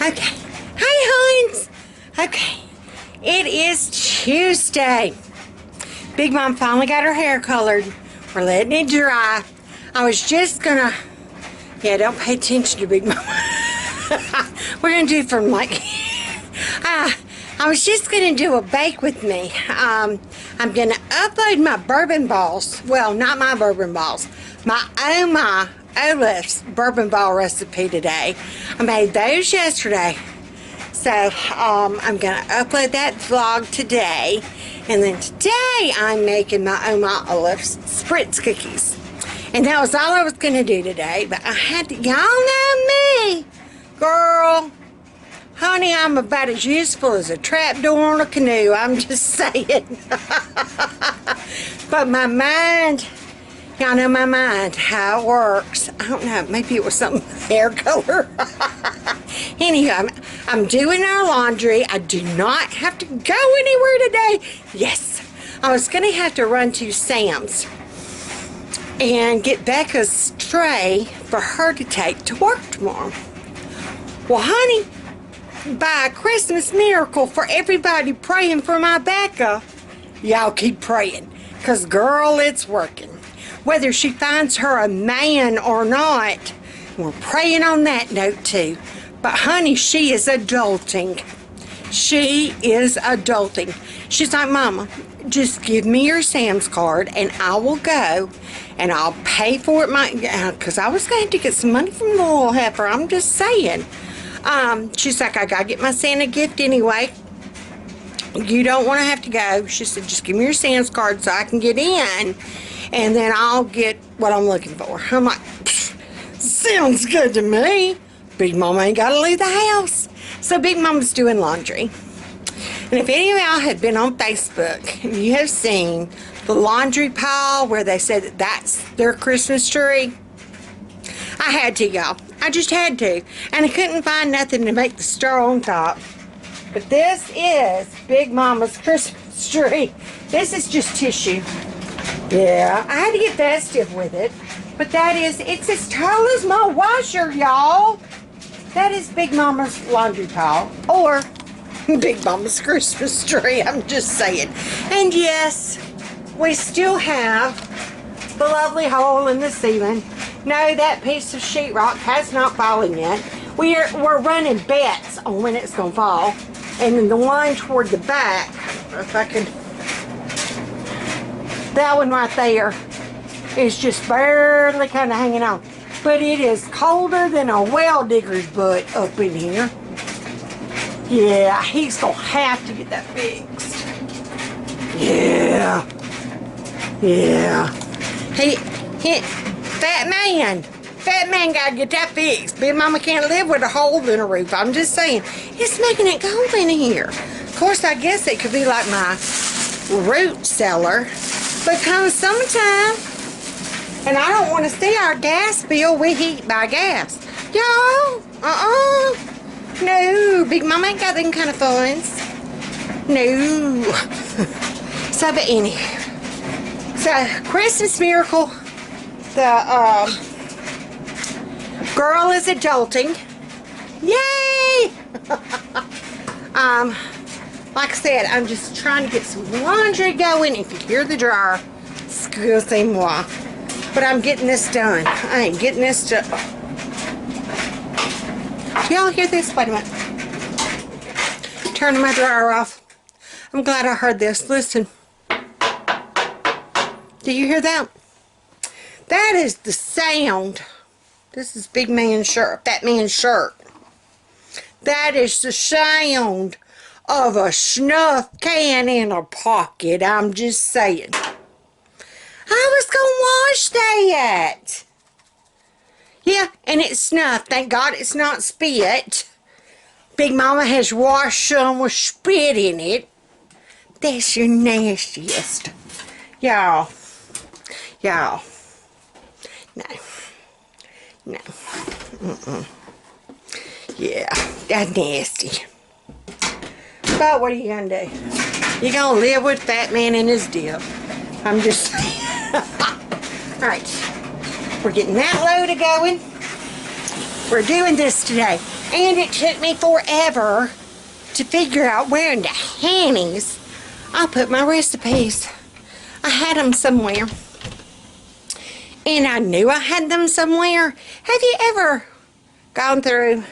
Okay. Hi, Hans. Okay. It is Tuesday. Big Mom finally got her hair colored. We're letting it dry. I was just gonna... Yeah, don't pay attention to Big Mama. We're gonna do from like... I was just gonna do a bake with me. I'm gonna upload my bourbon balls. Well, not my bourbon balls. My Olliff's bourbon ball recipe today. I made those yesterday. So, I'm gonna upload that vlog today. And then today, I'm making my Olliff's Spritz Cookies. And that was all I was gonna do today. But I had to, y'all know me. Girl. Honey, I'm about as useful as a trapdoor on a canoe. I'm just saying. But my mind, y'all know my mind, how it works. I don't know, maybe it was some hair color. Anyway, I'm doing our laundry. I do not have to go anywhere today. Yes, I was going to have to run to Sam's and get Becca's tray for her to take to work tomorrow. Well, honey, by a Christmas miracle for everybody praying for my Becca, y'all keep praying, because girl, it's working. Whether she finds her a man or not, we're praying on that note too. But honey, she is adulting. She is adulting. She's like, Mama, just give me your Sam's card and I will go and I'll pay for it because I was going to get some money from the little heifer. I'm just saying. She's like, I gotta get my Santa gift anyway. You don't want to have to go. She said, just give me your Sam's card so I can get in, and then I'll get what I'm looking for. I'm like, sounds good to me. Big Mama ain't gotta leave the house. So Big Mama's doing laundry. And if any of y'all have been on Facebook, you have seen the laundry pile where they said that that's their Christmas tree. I had to, y'all. I just had to. And I couldn't find nothing to make the star on top. But this is Big Mama's Christmas tree. This is just tissue. Yeah, I had to get festive with it. But that is, it's as tall as my washer, y'all. That is Big Mama's laundry pile. Or Big Mama's Christmas tree, I'm just saying. And yes, we still have the lovely hole in the ceiling. No, that piece of sheetrock has not fallen yet. We're running bets on when it's going to fall. And then the one toward the back, if I could, that one right there is just barely kind of hanging on. But it is colder than a well digger's butt up in here. Yeah, he's going to have to get that fixed. Yeah. Yeah. Fat man gotta get that fixed. Big Mama can't live with a hole in her roof. I'm just saying, it's making it cold in here. Of course, I guess it could be like my root cellar. But come summertime, and I don't want to see our gas bill. We heat by gas. Y'all, no, Big Mama ain't got them kind of funds. No. So, but anyway. So, Christmas miracle. The girl is adulting. Yay! Like I said, I'm just trying to get some laundry going. If you hear the dryer, excusez-moi. But I'm getting this done. I ain't getting this done. Do y'all hear this? Wait a minute. Turning my dryer off. I'm glad I heard this. Listen. Do you hear that? That is the sound. This is Big Man's shirt. Fat Man's shirt. That is the sound of a snuff can in a pocket. I'm just saying. I was going to wash that. Yeah, and it's snuff. Thank God it's not spit. Big Mama has washed some with spit in it. That's your nastiest. Y'all. Y'all. No. No. Yeah, that's nasty. But what are you going to do? You're going to live with Fat Man and his dip. I'm just saying. Alright. We're getting that load going. We're doing this today. And it took me forever to figure out where in the hannies I put my recipes. I had them somewhere. And I knew I had them somewhere. Have you ever gone through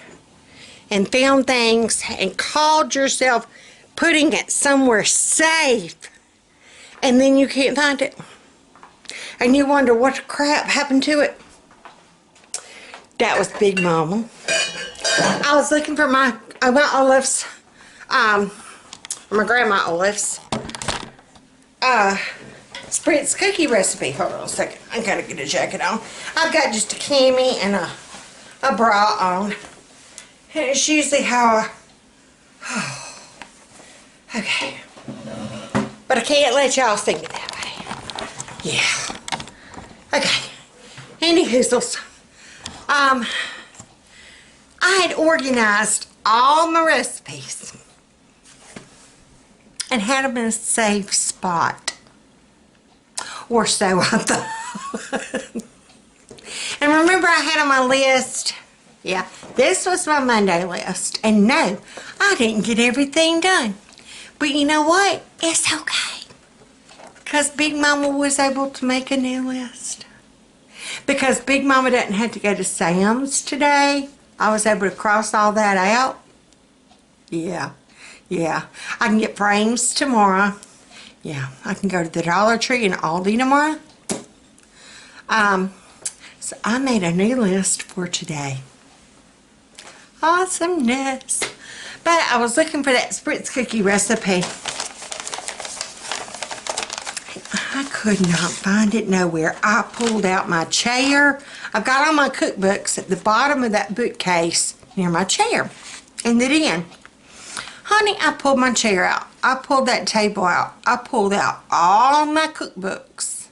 and found things and called yourself putting it somewhere safe, and then you can't find it? And you wonder what the crap happened to it? That was Big Momma. I was looking for my Olliff's, my grandma Olliff's, Spritz cookie recipe. Hold on a second. I gotta get a jacket on. I've got just a cami and a bra on. And it's usually how okay. But I can't let y'all think it that way. Yeah. Okay. Any hoozles. I had organized all my recipes and had them in a safe spot. Or so I thought. And remember, I had on my list, yeah, this was my Monday list. And no, I didn't get everything done. But you know what? It's okay. Because Big Momma was able to make a new list. Because Big Momma didn't have to go to Sam's today, I was able to cross all that out. Yeah. I can get frames tomorrow. Yeah, I can go to the Dollar Tree and Aldi tomorrow. So I made a new list for today. Awesomeness. But I was looking for that Spritz cookie recipe. I could not find it nowhere. I pulled out my chair. I've got all my cookbooks at the bottom of that bookcase near my chair in the den. Honey, I pulled my chair out. I pulled that table out. I pulled out all my cookbooks.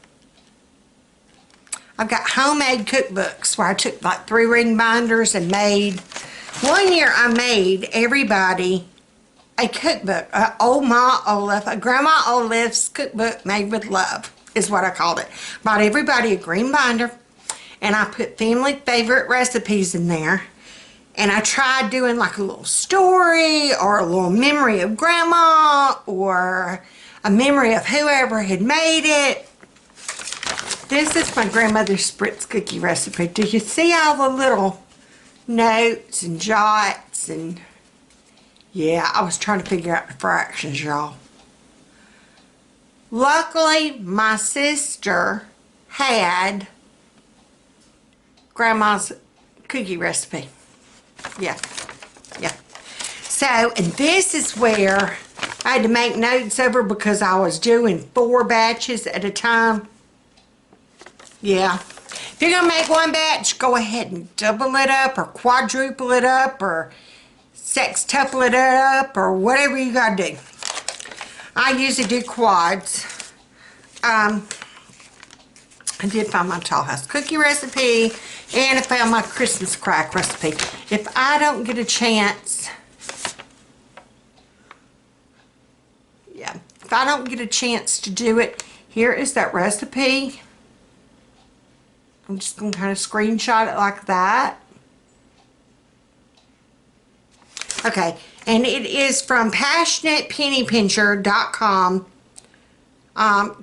I've got homemade cookbooks where I took like 3 ring binders and made. One year I made everybody a cookbook, a Grandma Olliff's cookbook made with love is what I called it. Bought everybody a green binder, and I put family favorite recipes in there. And I tried doing like a little story or a little memory of Grandma or a memory of whoever had made it. This is my grandmother's Spritz cookie recipe. Do you see all the little notes and jots? And yeah, I was trying to figure out the fractions, y'all. Luckily, my sister had Grandma's cookie recipe. Yeah. So, and this is where I had to make notes over because I was doing 4 batches at a time. Yeah. If you're going to make 1 batch, go ahead and double it up or quadruple it up or sextuple it up or whatever you got to do. I usually do quads. I did find my Tall House cookie recipe, and I found my Christmas crack recipe. If I don't get a chance, if I don't get a chance to do it, here is that recipe. I'm just going to kind of screenshot it like that. Okay, and it is from PassionatePennyPincher.com.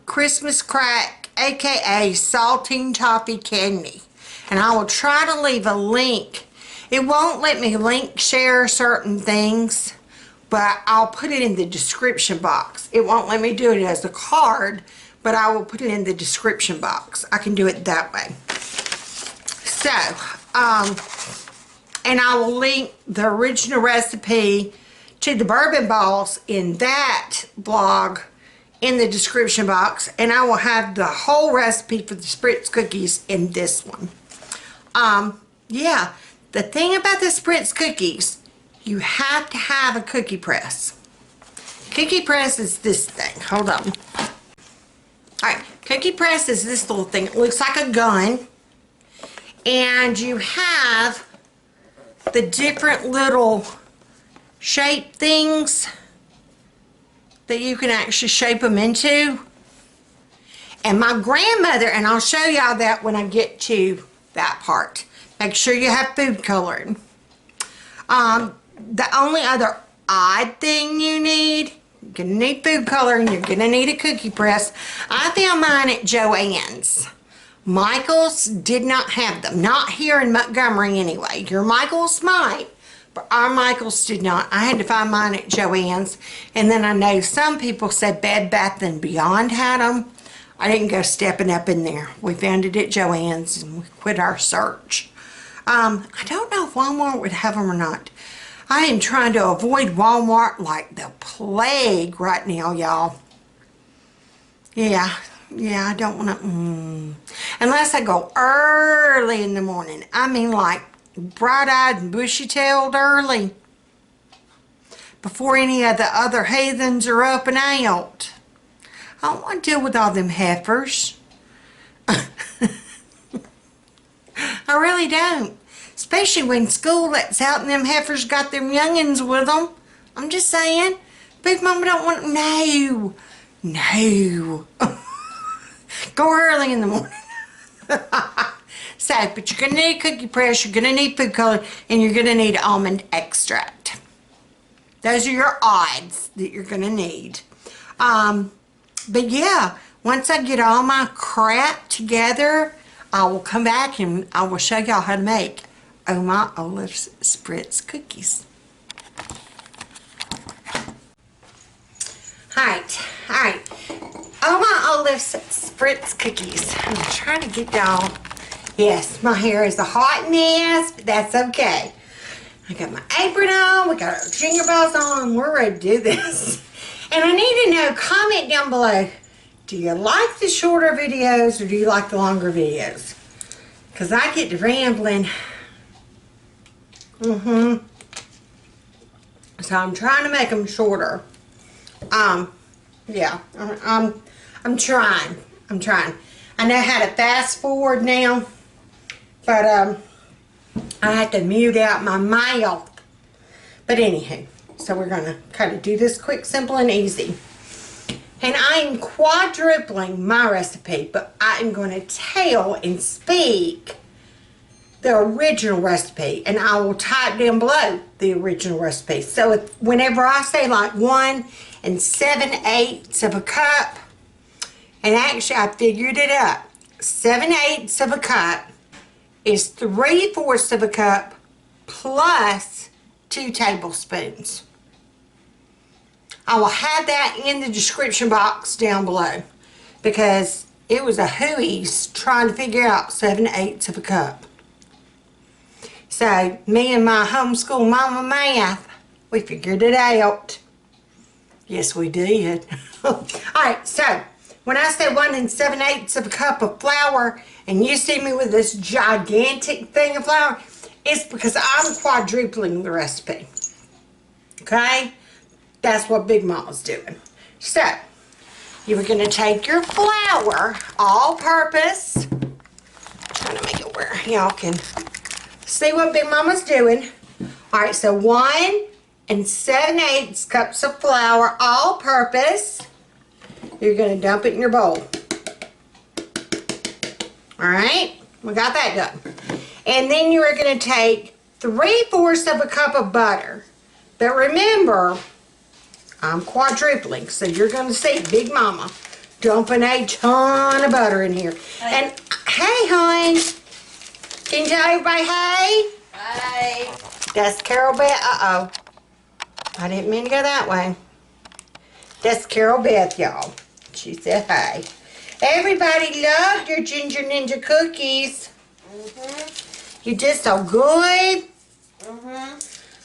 Christmas crack, aka saltine toffee candy. And I will try to leave a link. It won't let me link share certain things, but I'll put it in the description box. It won't let me do it as a card, but I will put it in the description box. I can do it that way. So, and I will link the original recipe to the bourbon balls in that blog in the description box, and I will have the whole recipe for the Spritz cookies in this one. Yeah, the thing about the Spritz cookies, you have to have a cookie press. Cookie press is this thing. Hold on. Alright, cookie press is this little thing. It looks like a gun, and you have the different little shape things that you can actually shape them into. And my grandmother, and I'll show y'all that when I get to that part. Make sure you have food coloring. The only other odd thing you need, you're gonna need food coloring, you're gonna need a cookie press. I found mine at Joann's. Michael's did not have them, not here in Montgomery anyway. Your Michael's might, but our Michael's did not. I had to find mine at Joann's, and then I know some people said Bed Bath & Beyond had them. I didn't go stepping up in there. We found it at Joann's and we quit our search. I don't know if Walmart would have them or not. I am trying to avoid Walmart like the plague right now, y'all. Yeah, I don't want to, unless I go early in the morning. I mean like bright-eyed and bushy-tailed early. Before any of the other heathens are up and out. I don't want to deal with all them heifers. I really don't. Especially when school lets out and them heifers got them youngins with them. I'm just saying. Big Mama don't want, no. Go early in the morning. So, but you're going to need a cookie press, you're going to need food color, and you're going to need almond extract. Those are your odds that you're going to need. But yeah, once I get all my crap together, I will come back and I will show y'all how to make my Olliff's Spritz Cookies. Alright. My Olliff's Spritz Cookies. I'm trying to get y'all. Yes, my hair is a hot mess, but that's okay. I got my apron on, we got our jingle bells on, we're ready to do this. And I need to know, comment down below, do you like the shorter videos or do you like the longer videos? Because I get to rambling. So I'm trying to make them shorter. Yeah, I'm trying. I know how to fast forward now, but I have to mute out my mouth. But anywho, so we're gonna kind of do this quick, simple, and easy. And I'm quadrupling my recipe, but I am going to tell and speak the original recipe, and I will type down below the original recipe. So whenever I say like 1 7/8 of a cup, and actually I figured it up, 7/8 of a cup is 3/4 of a cup plus 2 tablespoons. I will have that in the description box down below because it was a hooey's trying to figure out 7/8 of a cup. So me and my homeschool mama math, we figured it out. Yes, we did. Alright, so when I say 1 7/8 of a cup of flour and you see me with this gigantic thing of flour, it's because I'm quadrupling the recipe. Okay? That's what Big Mama's doing. So, you're going to take your flour, all-purpose. Trying to make it where y'all can see what Big Mama's doing. Alright, so 1 7/8 cups of flour, all-purpose. You're going to dump it in your bowl. Alright, we got that done. And then you are going to take 3/4 of a cup of butter. But remember, I'm quadrupling, so you're going to see Big Mama dumping a ton of butter in here. Hey. And, hey, hon. Can you tell everybody hey? Hi. That's Carol Beth. Uh-oh. I didn't mean to go that way. That's Carol Beth, y'all. She said hey. Everybody loved your Ginger Ninja cookies. You did so good.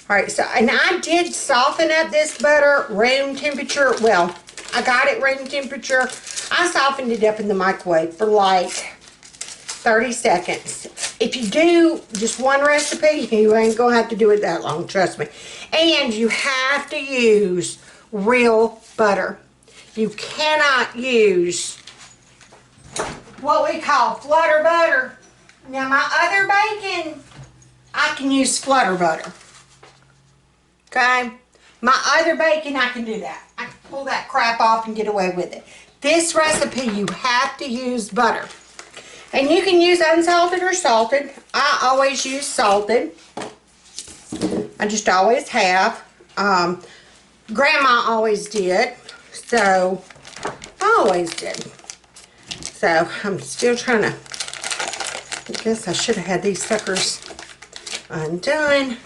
Alright, so, and I did soften up this butter room temperature. Well, I got it room temperature. I softened it up in the microwave for like 30 seconds. If you do just one recipe, you ain't going to have to do it that long, trust me. And you have to use real butter. You cannot use what we call flutter butter. Now, my other bacon, I can use flutter butter. Okay? My other bacon, I can do that. I can pull that crap off and get away with it. This recipe, you have to use butter. And you can use unsalted or salted. I always use salted. I just always have. Grandma always did. So, I always did. So, I'm still trying to, I guess I should have had these suckers undone.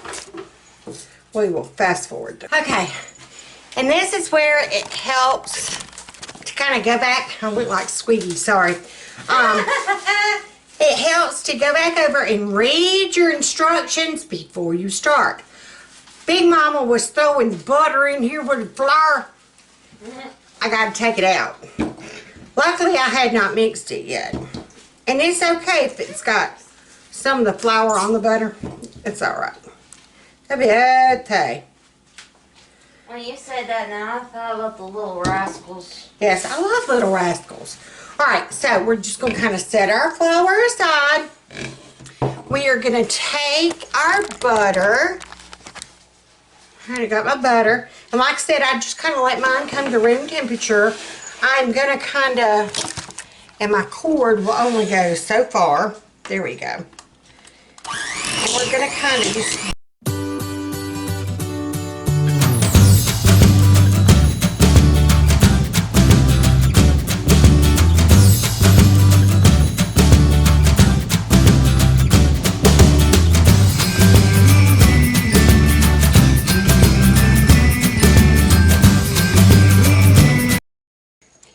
We will fast forward. Okay. And this is where it helps to kind of go back. I look like Squeaky, sorry. It helps to go back over and read your instructions before you start. Big Mama was throwing butter in here with flour. I got to take it out. Luckily, I had not mixed it yet. And it's okay if it's got some of the flour on the butter. It's alright. That'll be okay. When you said that now, I thought about the little rascals. Yes, I love little rascals. Alright, so we're just going to kind of set our flour aside. We are going to take our butter. I got my butter. And like I said, I just kind of let mine come to room temperature. I'm going to kind of, and my cord will only go so far. There we go. And we're going to kind of just...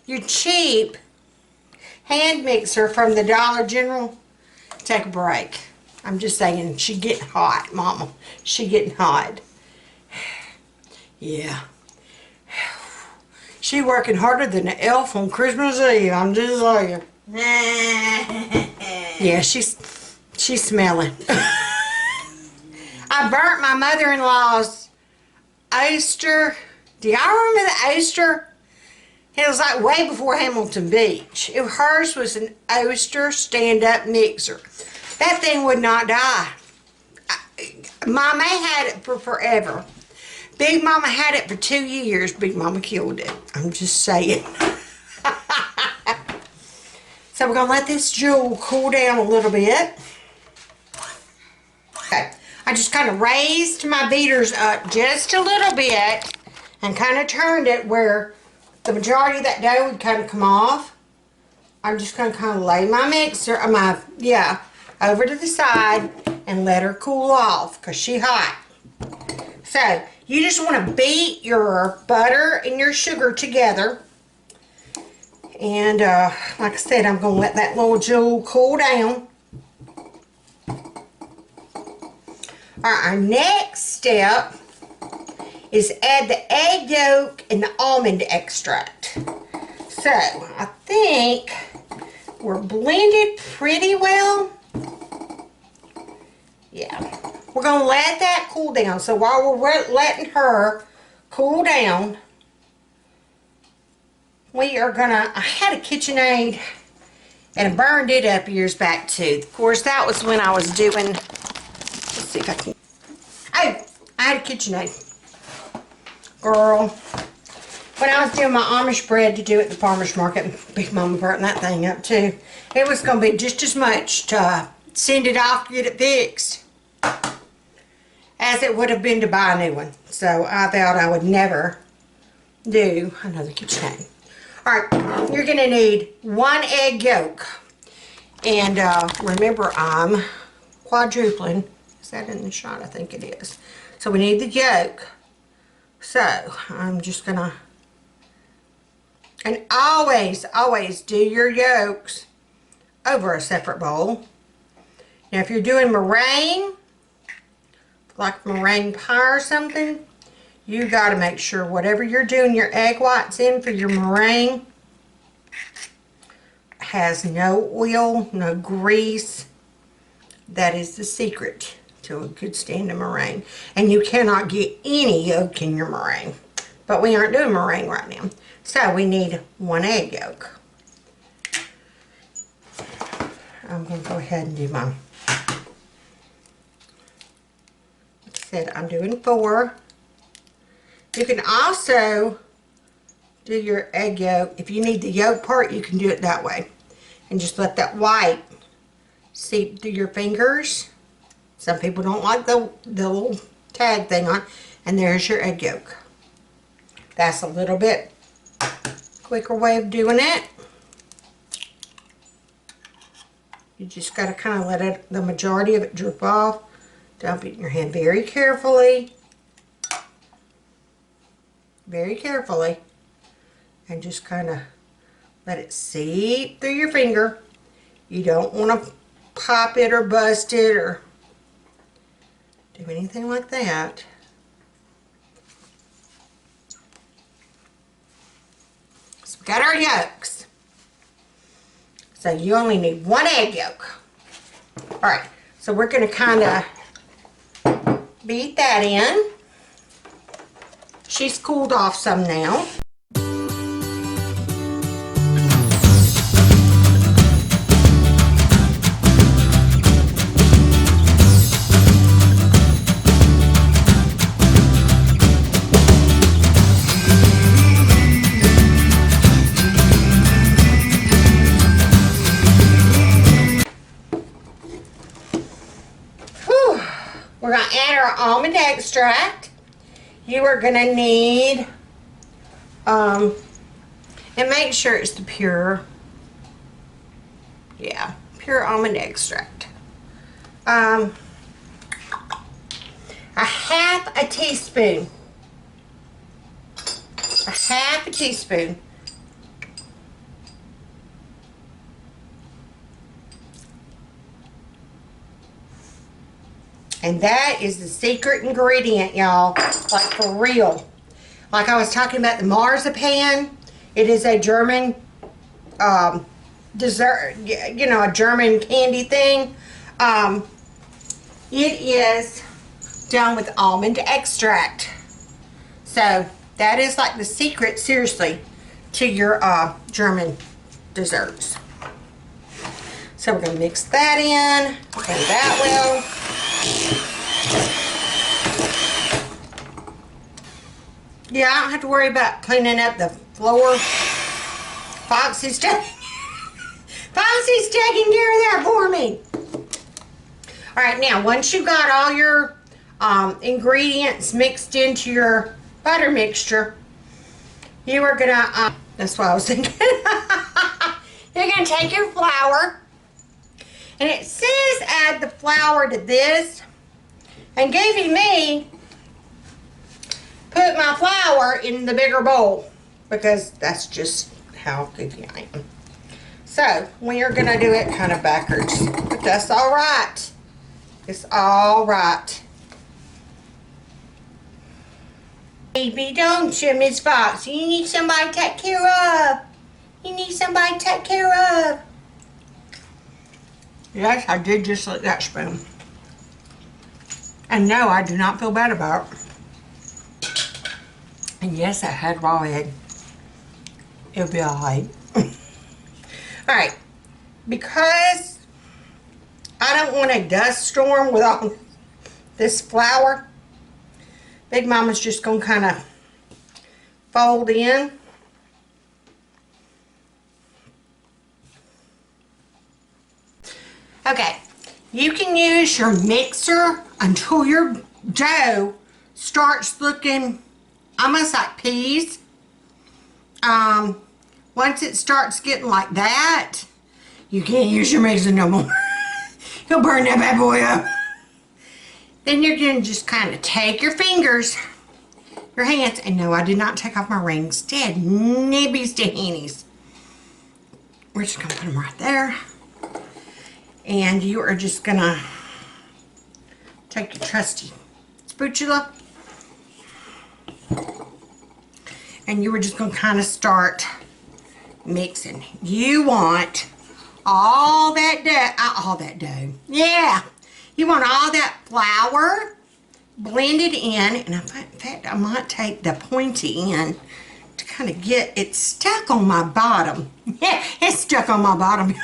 Your cheap hand mixer from the Dollar General, take a break. I'm just saying, she getting hot, Mama. She getting hot. Yeah. She working harder than an elf on Christmas Eve, I'm just saying. Yeah, she's smelling. I burnt my mother-in-law's oyster. Do y'all remember the oyster? It was like way before Hamilton Beach. Hers was an oyster stand-up mixer. That thing would not die. Mama had it for forever. Big Mama had it for 2 years. Big Mama killed it. I'm just saying. So we're going to let this jewel cool down a little bit. Okay. I just kind of raised my beaters up just a little bit and kind of turned it where the majority of that dough would kind of come off. I'm just going to kind of lay my mixer, over to the side and let her cool off because she's hot. So, you just want to beat your butter and your sugar together. And, like I said, I'm going to let that little jewel cool down. Alright, our next step is add the egg yolk and the almond extract. So, I think we're blended pretty well. Yeah. We're going to let that cool down. So, while we're letting her cool down, we are going to... I had a KitchenAid and I burned it up years back too. Of course, that was when I was doing... Let's see if I can... Oh! I had a KitchenAid. Girl, when I was doing my Amish bread to do at the farmer's market, Big Mama burnt that thing up too. It was going to be just as much to send it off to get it fixed as it would have been to buy a new one. So I thought I would never do another KitchenAid. Alright, you're going to need 1 egg yolk. And remember, I'm quadrupling. Is that in the shot? I think it is. So we need the yolk. So, I'm just going to, and always do your yolks over a separate bowl. Now, if you're doing meringue, like meringue pie or something, you got to make sure whatever you're doing your egg whites in for your meringue has no oil, no grease. That is the secret to a good standing meringue. And you cannot get any yolk in your meringue. But we aren't doing meringue right now. So we need 1 egg yolk. I'm going to go ahead and do mine. Like I said, I'm doing 4. You can also do your egg yolk. If you need the yolk part, you can do it that way. And just let that white seep through your fingers. Some people don't like the little tag thing on. And there's your egg yolk. That's a little bit quicker way of doing it. You just got to kind of let it, the majority of it drip off. Dump it in your hand very carefully. Very carefully. And just kind of let it seep through your finger. You don't want to pop it or bust it or do anything like that. So we got our yolks. So you only need 1 egg yolk. Alright, so we're going to kind of beat that in. She's cooled off some now. We're going to add our almond extract. You are going to need, and make sure it's the pure, pure almond extract. A half a teaspoon. A half a teaspoon. And that is the secret ingredient, y'all. Like, for real. Like I was talking about the marzipan. It is a German dessert, you know, a German candy thing. It is done with almond extract. So, that is like the secret, seriously, to your German desserts. So, we're going to mix that in. Okay, that will. Yeah, I don't have to worry about cleaning up the floor. Foxy's taking care of that for me. Alright, now once you got all your ingredients mixed into your butter mixture, you are gonna, that's what I was thinking. You're gonna take your flour. And it says add the flour to this. And Goofy me put my flour in the bigger bowl. Because that's just how Goofy I am. So, we are going to do it kind of backwards. But that's alright. It's alright. Baby, don't you, Miss Fox? You need somebody to take care of. You need somebody to take care of. Yes, I did just lick that spoon. And no, I do not feel bad about it. And yes, I had raw egg. It'll be alright. Alright, because I don't want a dust storm with all this flour, Big Mama's just going to kind of fold in. Okay, you can use your mixer until your dough starts looking almost like peas. Once it starts getting like that, you can't use your mixer no more. You'll burn that bad boy up. Then you're going to just kind of take your fingers, your hands, and no, I did not take off my rings. Dead nibbies to hennies. We're just going to put them right there. And you are just going to take your trusty spatula. And you were just going to kind of start mixing. You want all that dough. Yeah. You want all that flour blended in. And in fact, I might take the pointy end to kind of get it stuck on my bottom. Yeah, it's stuck on my bottom.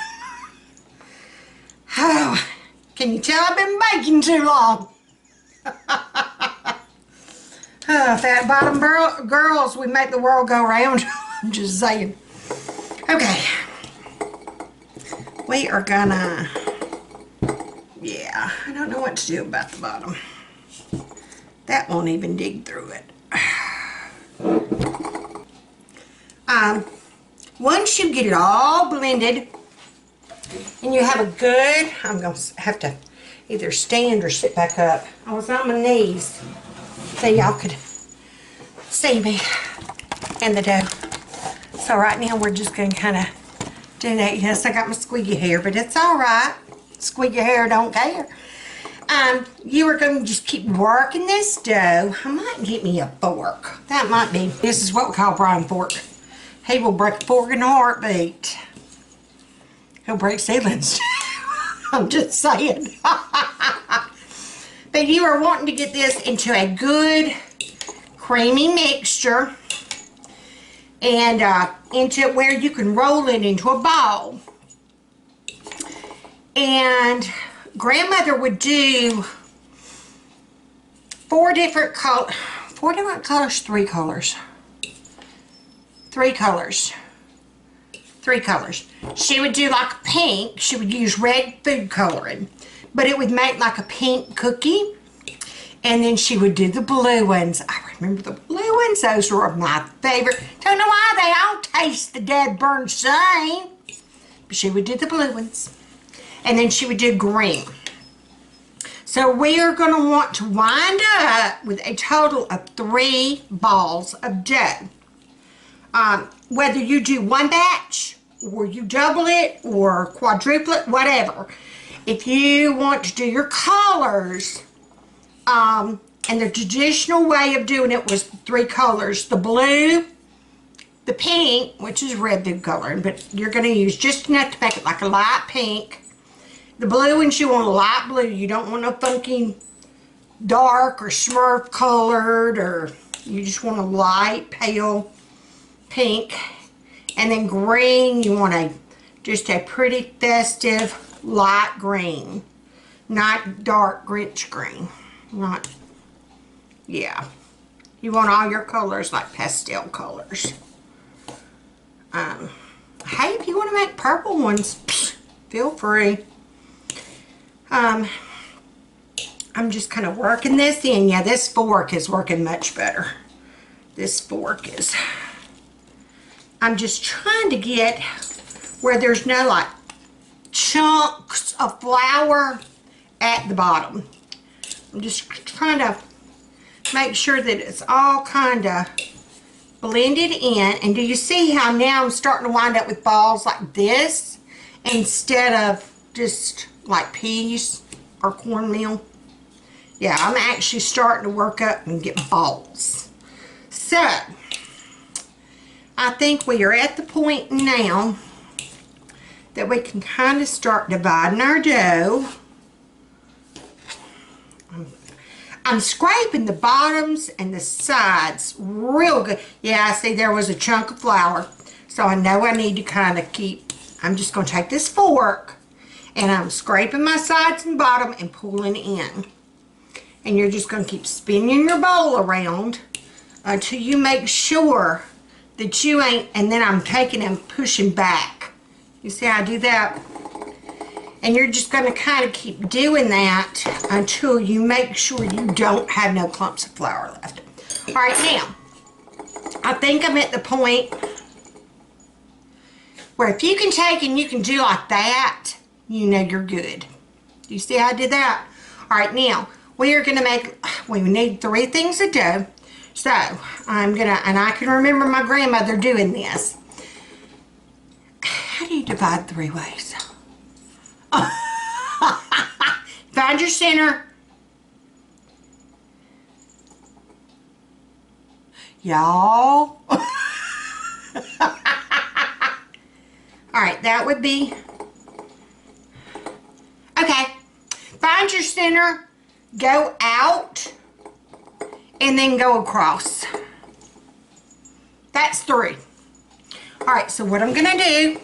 Oh, can you tell I've been baking too long? Fat bottom girls, we make the world go round. I'm just saying. Okay. We are gonna, yeah, I don't know what to do about the bottom. That won't even dig through it. Once you get it all blended and you have a good, I'm going to have to either stand or sit back up. I was on my knees so y'all could see me and the dough. So right now we're just going to kind of do that. Yes, I got my squeaky hair, but it's all right. Squeaky hair don't care. You are going to just keep working this dough. I might get me a fork. That might be. This is what we call Brian fork. He will break a fork in a heartbeat. He'll break ceilings. I'm just saying. But you are wanting to get this into a good creamy mixture and into where you can roll it into a ball. And grandmother would do three colors. She would do like a pink. She would use red food coloring, but it would make like a pink cookie. And then she would do the blue ones. I remember the blue ones. Those were my favorite. Don't know why they all taste the dead burn same. But she would do the blue ones. And then she would do green. So we are going to want to wind up with a total of 3 balls of dough. Whether you do one batch, or you double it, or quadruple it, whatever. If you want to do your colors, and the traditional way of doing it was 3 colors. The blue, the pink, which is red food coloring, but you're going to use just enough to make it like a light pink. The blue ones, you want a light blue. You don't want no funky dark or Smurf colored, or you just want a light pale pink. And then green, you want just a pretty festive light green, not dark Grinch green. Not, yeah. You want all your colors like pastel colors. Hey, if you want to make purple ones, feel free. I'm just kind of working this in. Yeah, this fork is working much better. This fork is. I'm just trying to get where there's no like chunks of flour at the bottom. I'm just trying to make sure that it's all kind of blended in. And do you see how now I'm starting to wind up with balls like this instead of just like peas or cornmeal? Yeah, I'm actually starting to work up and get balls. So, I think we are at the point now that we can kind of start dividing our dough. I'm scraping the bottoms and the sides real good. Yeah, I see there was a chunk of flour. So I know I need to kind of keep, I'm just going to take this fork and I'm scraping my sides and bottom and pulling in. And you're just going to keep spinning your bowl around until you make sure that you ain't, and then I'm taking and pushing back. You see how I do that? And you're just going to kind of keep doing that until you make sure you don't have no clumps of flour left. All right, now, I think I'm at the point where if you can take and you can do like that, you know you're good. Do you see how I did that? All right, now, we are going to make, we need 3 things of dough. So, I'm going to, and I can remember my grandmother doing this. How do you divide 3 ways? Find your center. Y'all. Alright, that would be. Okay. Find your center. Go out. And then go across. That's 3. Alright, so what I'm going to do.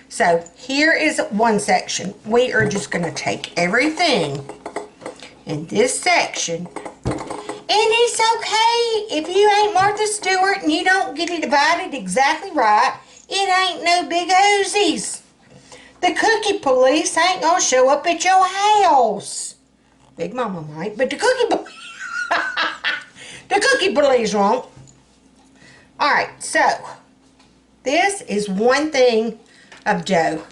So here is one section. We are just going to take everything in this section. And it's okay if you ain't Martha Stewart and you don't get it divided exactly right. It ain't no big Ozies. The cookie police ain't going to show up at your house. Big Momma might, but the cookie police won't. Alright, so this is 1 thing of dough.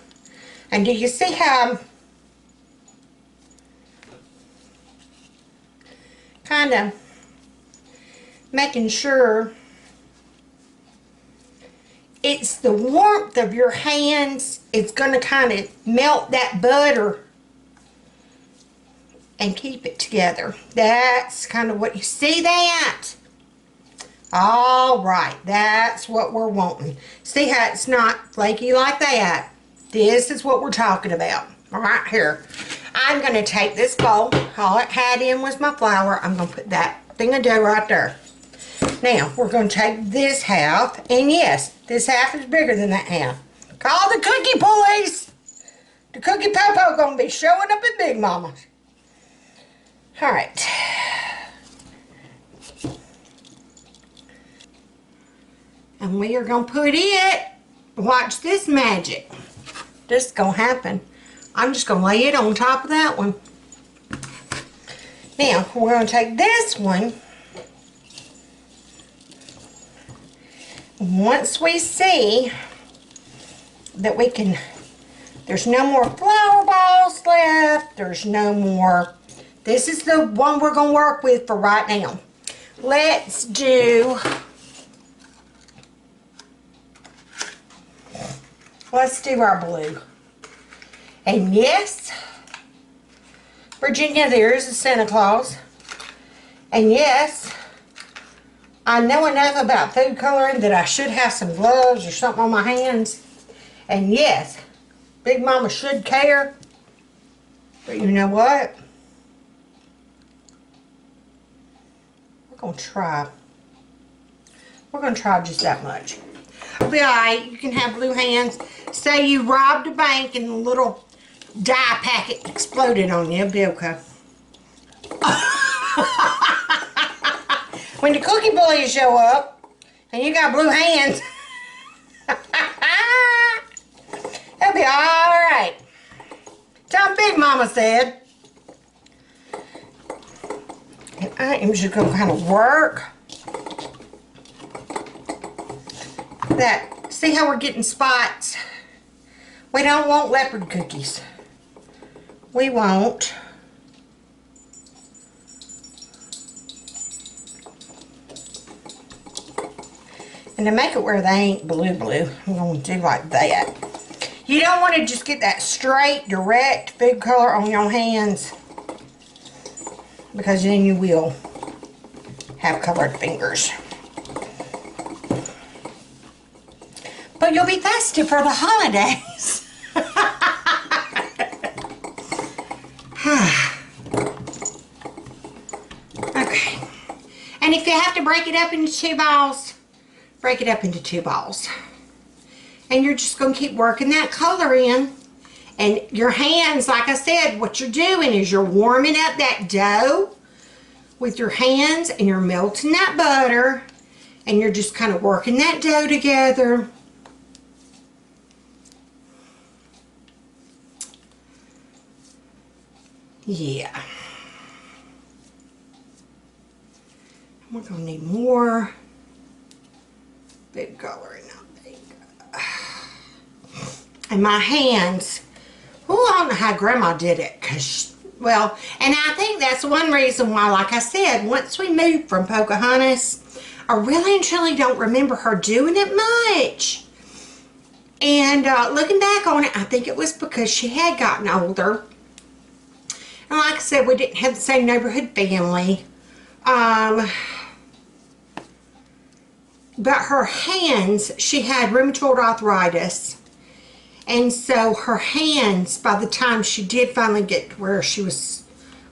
And do you see how I'm kind of making sure it's the warmth of your hands? It's going to kind of melt that butter and keep it together. That's kind of what you see that. All right, that's what we're wanting. See how it's not flaky like that? This is what we're talking about. All right, here. I'm going to take this bowl. All it had in was my flour. I'm going to put that thing of dough right there. Now, we're going to take this half. And yes, this half is bigger than that half. Call the cookie police. The cookie popo going to be showing up at Big Momma's. All right. And we are going to put it, watch this magic. This is going to happen. I'm just going to lay it on top of that one. Now, we're going to take this one. Once we see that we can, there's no more flour balls left. There's no more. This is the one we're going to work with for right now. Let's do our blue. And yes, Virginia, there is a Santa Claus. And yes, I know enough about food coloring that I should have some gloves or something on my hands. And yes, Big Momma should care. But you know what? We're going to try. We're going to try just that much. It'll be alright. You can have blue hands. Say you robbed a bank and the little dye packet exploded on you. It'll be okay. When the cookie bullies show up and you got blue hands, it'll be alright. That's what Big Momma said. And I am just going to kind of work that. See how we're getting spots? We don't want leopard cookies. We won't. And to make it where they ain't blue, I'm going to do like that. You don't want to just get that straight, direct food color on your hands, because then you will have colored fingers. But you'll be festive for the holidays. Okay. And if you have to break it up into 2 balls, break it up into 2 balls. And you're just going to keep working that color in. And your hands, like I said, what you're doing is you're warming up that dough with your hands, and you're melting that butter, and you're just kind of working that dough together. Yeah. We're going to need more big coloring, I think. And my hands, oh, I don't know how Grandma did it. Well, and I think that's one reason why, like I said, once we moved from Pocahontas, I really and truly don't remember her doing it much. And looking back on it, I think it was because she had gotten older. And like I said, we didn't have the same neighborhood family. But her hands, she had rheumatoid arthritis. And so her hands, by the time she did finally get to where she was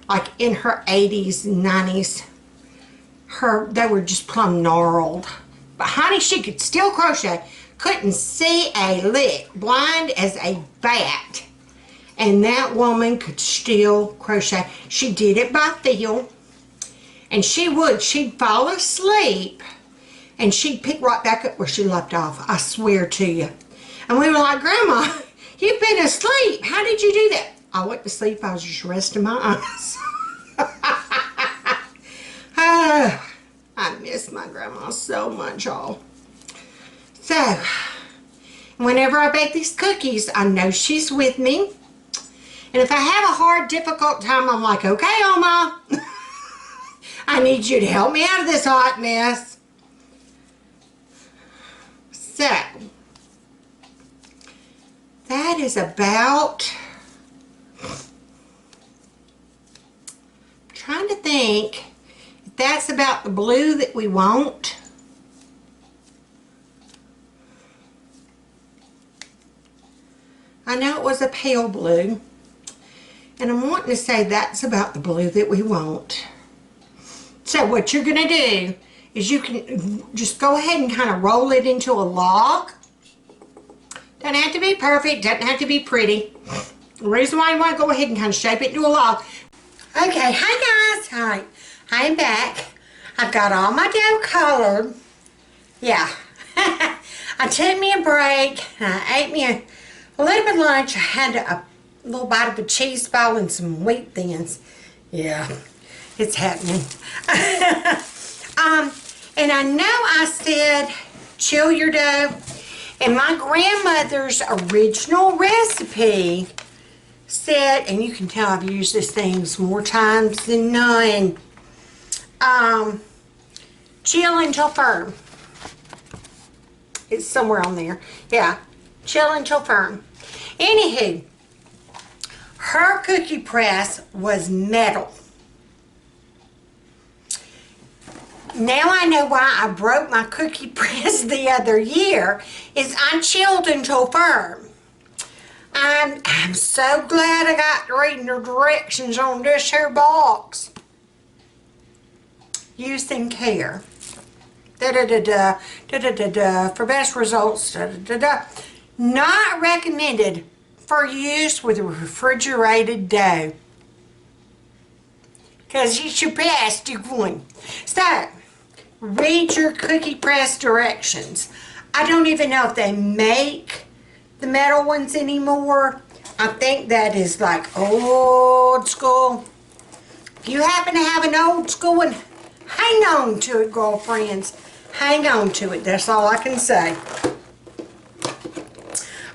like in her 80s and 90s, they were just plumb gnarled. But honey, she could still crochet. Couldn't see a lick. Blind as a bat. And that woman could still crochet. She did it by feel. And she'd fall asleep. And she'd pick right back up where she left off. I swear to you. And we were like, Grandma, you've been asleep. How did you do that? I went to sleep. I was just resting my eyes. miss my grandma so much, y'all. So, whenever I bake these cookies, I know she's with me. And if I have a hard, difficult time, I'm like, okay, Oma, I need you to help me out of this hot mess. So, that is about, I'm trying to think if that's about the blue that we want. I know it was a pale blue, and I'm wanting to say that's about the blue that we want. So what you're going to do is you can just go ahead and kind of roll it into a log. Doesn't have to be perfect, doesn't have to be pretty. The reason why I want to go ahead and kind of shape it into a log. Okay, hi guys. All right, I'm back. I've got all my dough colored. Yeah. I took me a break. I ate me a little bit of lunch. I had a little bite of a cheese ball and some wheat thins. Yeah, it's happening. And I know I said chill your dough. And my grandmother's original recipe said, and you can tell I've used this thing more times than none, chill until firm. It's somewhere on there. Yeah, chill until firm. Anywho, her cookie press was metal. Now I know why I broke my cookie press the other year, is I chilled until firm. I'm so glad I got reading the directions on this here box. Using care. Da-da-da-da, da-da-da-da, for best results, da-da-da-da. Not recommended for use with refrigerated dough, because it's your plastic one. So, read your cookie press directions. I don't even know if they make the metal ones anymore. I think that is like old school. If you happen to have an old school one, hang on to it, girlfriends. Hang on to it. That's all I can say.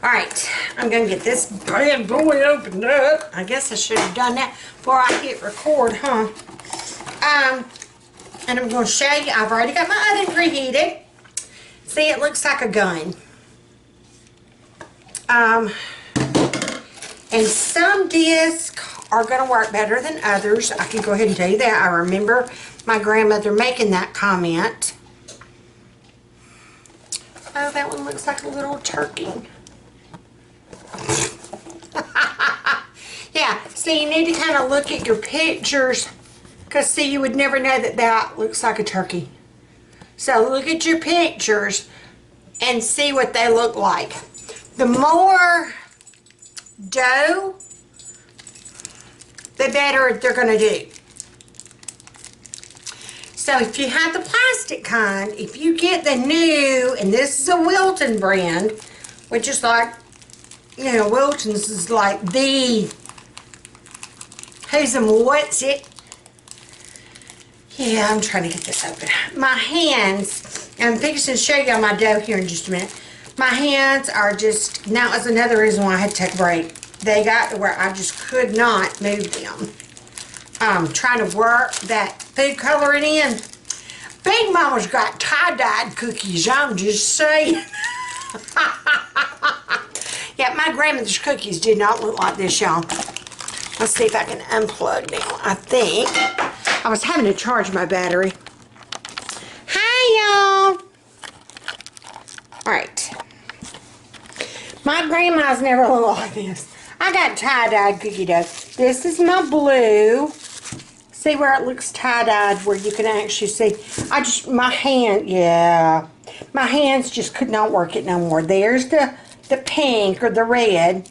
Alright, I'm going to get this bad boy opened up. I guess I should have done that before I hit record, huh? And I'm going to show you, I've already got my oven preheated. See, it looks like a gun. And some discs are going to work better than others. I can go ahead and tell you that. I remember my grandmother making that comment. Oh, that one looks like a little turkey. Yeah, so you need to kind of look at your pictures, because see, you would never know that that looks like a turkey. So look at your pictures and see what they look like. The more dough, the better they're going to do. So if you have the plastic kind, if you get the new, and this is a Wilton brand, which is like, you know, Wilton's is like the who's and what's it. Yeah, I'm trying to get this open. My hands, I'm fixing to show you my dough here in just a minute. My hands are just, now that's another reason why I had to take a break. They got to where I just could not move them. Trying to work that food coloring in. Big Momma's got tie-dyed cookies, I'm just saying. Yeah, my grandmother's cookies did not look like this, y'all. Let's see if I can unplug now. I think I was having to charge my battery. Hi, y'all. Alright. My grandma's never looked like this. I got tie-dyed cookie dough. This is my blue. See where it looks tie-dyed, where you can actually see. My hand, yeah. My hands just could not work it no more. There's the pink or the red.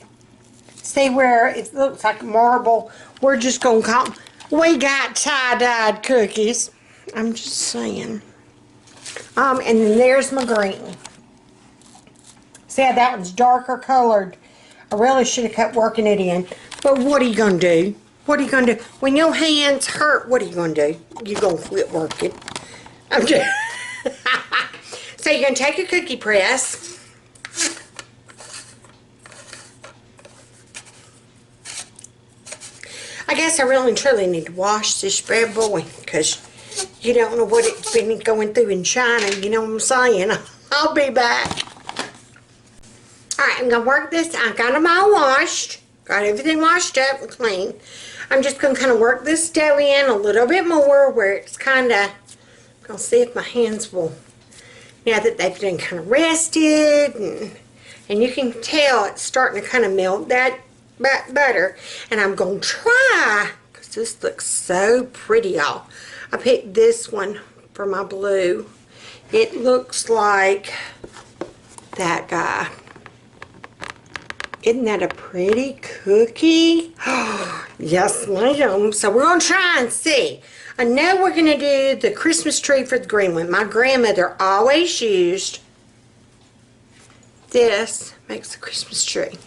See where it looks like marble. We're just going to call them. We got tie-dyed cookies. I'm just saying. And then there's my green. See how that one's darker colored. I really should have kept working it in. But what are you going to do? What are you going to do? When your hands hurt, what are you going to do? You're going to quit working. I'm just... So you're going to take your cookie press. I guess I really and truly need to wash this bad boy because you don't know what it's been going through in China. You know what I'm saying? I'll be back. Alright, I'm going to work this. I got them all washed. Got everything washed up and clean. I'm just going to kind of work this dough in a little bit more where it's kind of, I'm going to see if my hands will, now that they've been kind of rested, and you can tell it's starting to kind of melt that butter. And I'm going to try, because this looks so pretty, y'all. I picked this one for my blue. It looks like that guy. Isn't that a pretty cookie? Yes, ma'am. So we're going to try and see. I know we're going to do the Christmas tree for the green one. My grandmother always used this, makes the Christmas tree.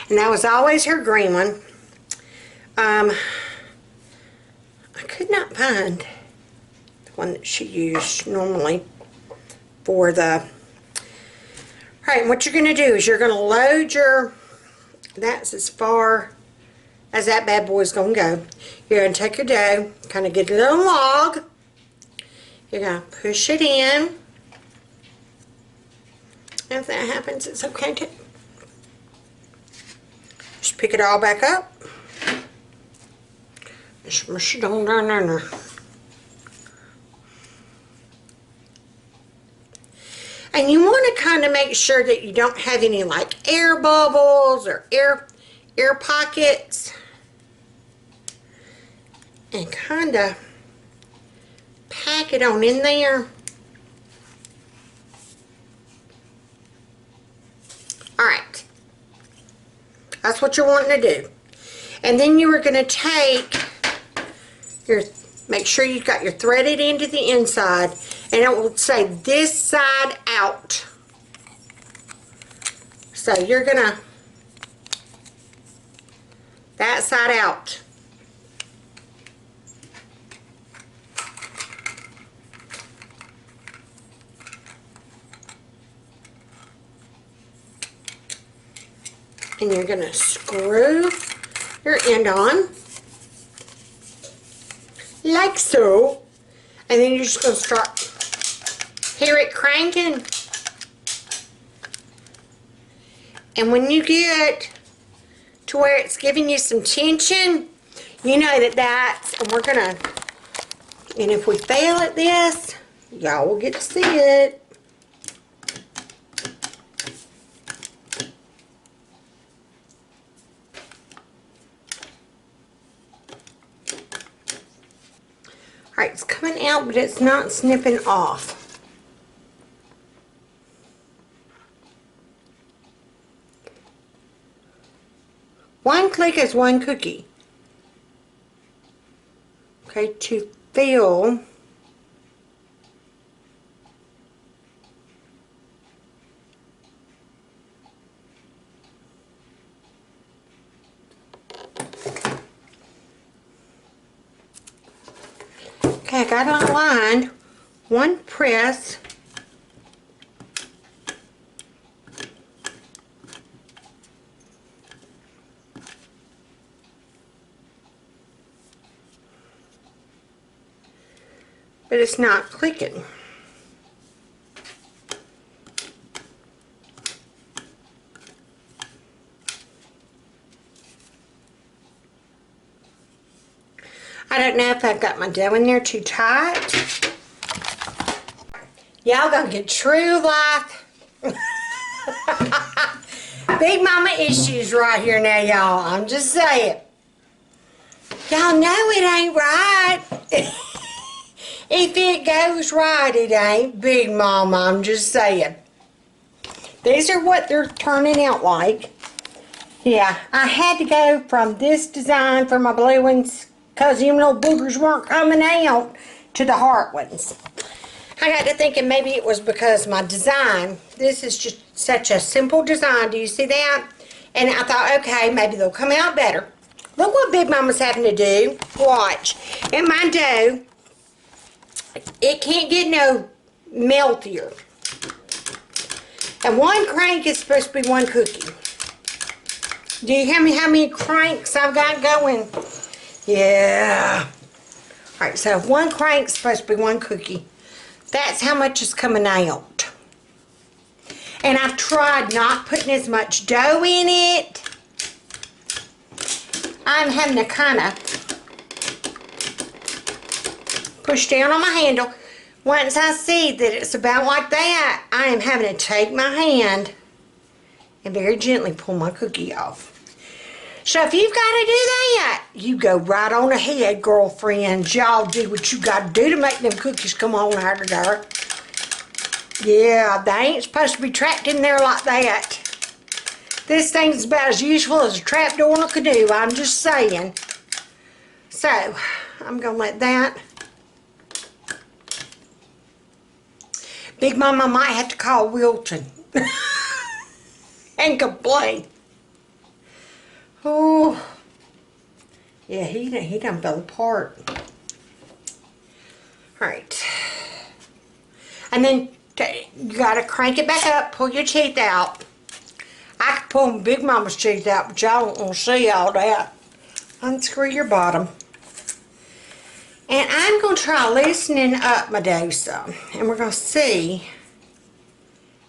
And that was always her green one. I could not find the one that she used normally for the... Alright, what you're going to do is you're going to load your... That's as far as that bad boy's going to go. You're going to take your dough, kind of get a little log. You're going to push it in. If that happens, it's okay too. Just pick it all back up. Just mush it on down there. And you want to kind of make sure that you don't have any like air bubbles or air pockets. And kind of pack it on in there. Alright. That's what you're wanting to do. And then you are going to take your, make sure you've got your threaded end to the inside, and it will say this side out. So you're going to, that side out. And you're going to screw your end on like so, and then you're just going to start, hear it cranking, and when you get to where it's giving you some tension, you know that's, and we're going to, and if we fail at this, y'all will get to see it. Alright, it's coming out, but it's not snipping off. One click is one cookie. Okay, to fill. Okay, I got it aligned. One press. But it's not clicking. I don't know if I've got my dough in there too tight. Y'all gonna get true life Big Mama issues right here now, y'all. I'm just saying. Y'all know it ain't right. If it goes right, it ain't Big Mama. I'm just saying. These are what they're turning out like. Yeah, I had to go from this design for my blue ones because them little boogers weren't coming out to the heart ones. I got to thinking maybe it was because my design, this is just such a simple design. Do you see that? And I thought, okay, maybe they'll come out better. Look what Big Mama's having to do. Watch. And my dough, it can't get no meltier. And one crank is supposed to be one cookie. Do you hear me how many cranks I've got going? Yeah. Alright, so if one crank's supposed to be one cookie, that's how much is coming out. And I've tried not putting as much dough in it. I'm having to kind of push down on my handle. Once I see that it's about like that, I am having to take my hand and very gently pull my cookie off. So if you've got to do that, you go right on ahead, girlfriends. Y'all do what you got to do to make them cookies come on out of there. Yeah, they ain't supposed to be trapped in there like that. This thing's about as useful as a trap door in a canoe, I'm just saying. So, I'm going to let that. Big Mama might have to call Wilton and complain. Oh, yeah, he done fell apart. Alright. And then you gotta crank it back up, pull your teeth out. I could pull Big Mama's teeth out, but y'all don't want to see all that. Unscrew your bottom. And I'm going to try loosening up my dough some. And we're going to see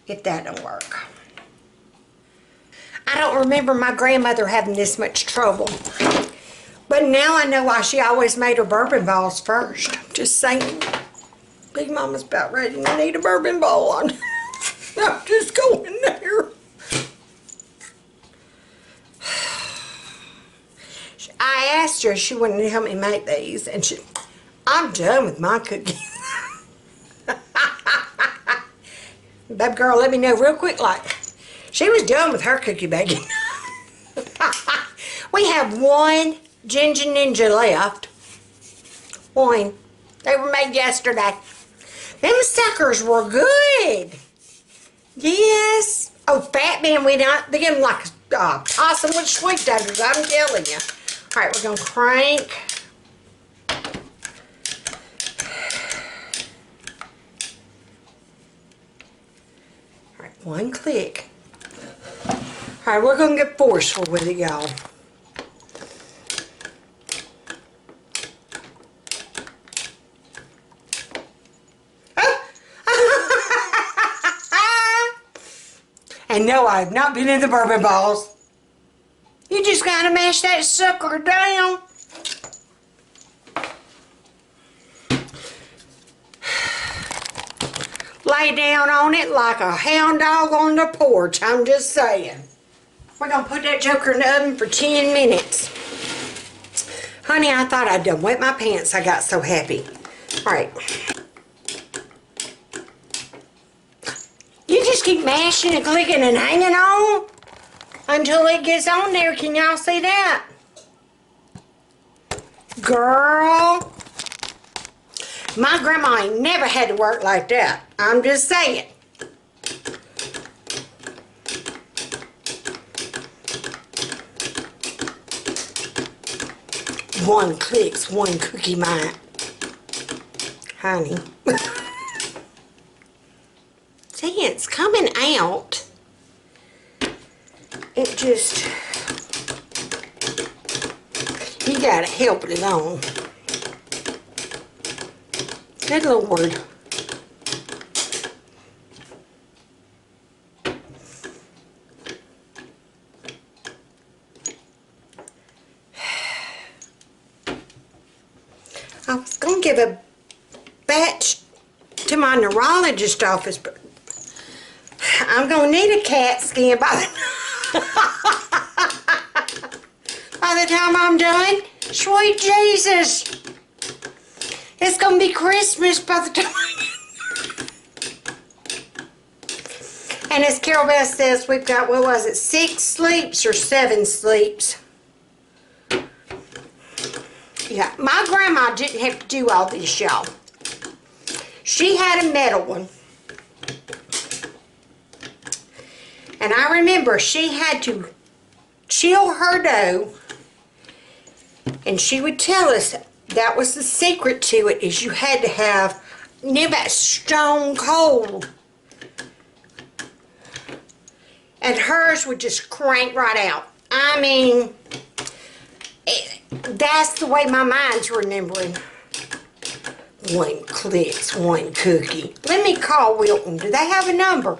if that don't work. I don't remember my grandmother having this much trouble. But now I know why she always made her bourbon balls first. Just saying. Big Mama's about ready to need a bourbon ball on. I'm just going there. I asked her if she wanted to help me make these, and I'm done with my cookies. Baby girl let me know real quick like she was done with her cookie baking. We have one Ginger Ninja left. One. They were made yesterday. Them suckers were good. Yes. Oh, Fat Man went out. They give them like a possum with sweet potatoes, I'm telling you. Alright, we're going to crank. Alright, one click. Alright, we're going to get forceful with it, y'all. And no, I have not been in the bourbon balls. You just gotta mash that sucker down. Lay down on it like a hound dog on the porch, I'm just saying. We're gonna put that joker in the oven for 10 minutes. Honey, I thought I'd done wet my pants. I got so happy. Alright. You just keep mashing and clicking and hanging on until it gets on there. Can y'all see that? Girl. My grandma ain't never had to work like that. I'm just saying. One clicks, one cookie mine. Honey. See, it's coming out. It just, you gotta help it along. Good Lord. I was gonna give a batch to my neurologist office, but I'm gonna need a cat skin by the time I'm done. Sweet Jesus. It's gonna be Christmas by the time And as Carol Beth says, we've got, what was it, 6 sleeps or 7 sleeps? Yeah, my grandma didn't have to do all this, y'all. She had a metal one. And I remember she had to chill her dough, and she would tell us that was the secret to it, is you had to have knew about stone cold. And hers would just crank right out. I mean, that's the way my mind's remembering. 1 clicks, 1 cookie. Let me call Wilton. Do they have a number?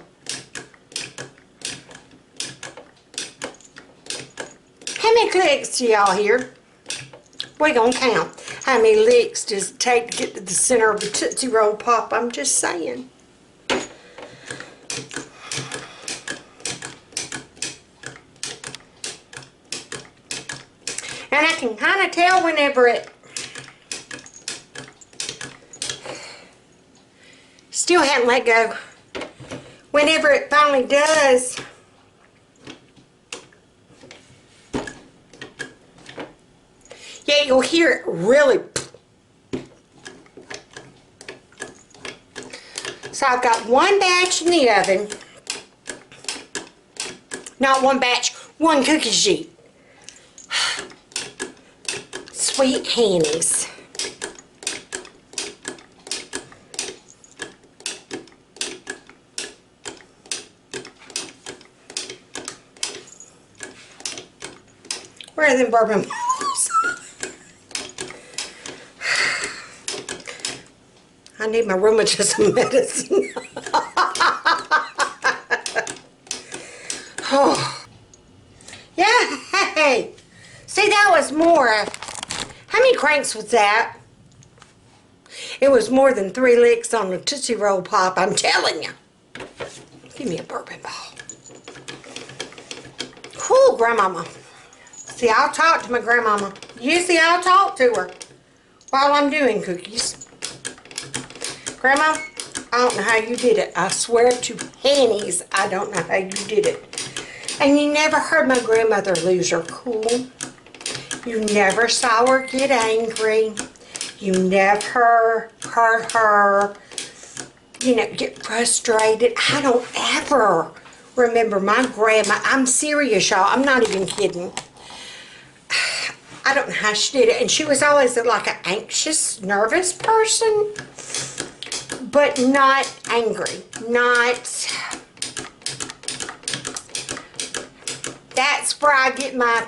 How many clicks do y'all hear? We're gonna count. How many licks does it take to get to the center of the Tootsie Roll Pop? I'm just saying. And I can kind of tell whenever it still hadn't let go. Whenever it finally does, yeah, you'll hear it really. So I've got 1 batch in the oven. Not 1 batch, 1 cookie sheet. Sweet Hannies. Where are them bourbon balls? I need my rheumatism medicine. Oh. Yeah, hey. See, that was more. How many cranks was that? It was more than 3 licks on the Tootsie Roll Pop, I'm telling you. Give me a bourbon ball. Whew, Grandmama. See, I'll talk to my grandmama. Usually I'll talk to her while I'm doing cookies. Grandma, I don't know how you did it. I swear to pennies, I don't know how you did it. And you never heard my grandmother lose her cool. You never saw her get angry. You never heard her, you know, get frustrated. I don't ever remember my grandma. I'm serious, y'all. I'm not even kidding. I don't know how she did it. And she was always like an anxious, nervous person. But not angry. Not... That's where I get my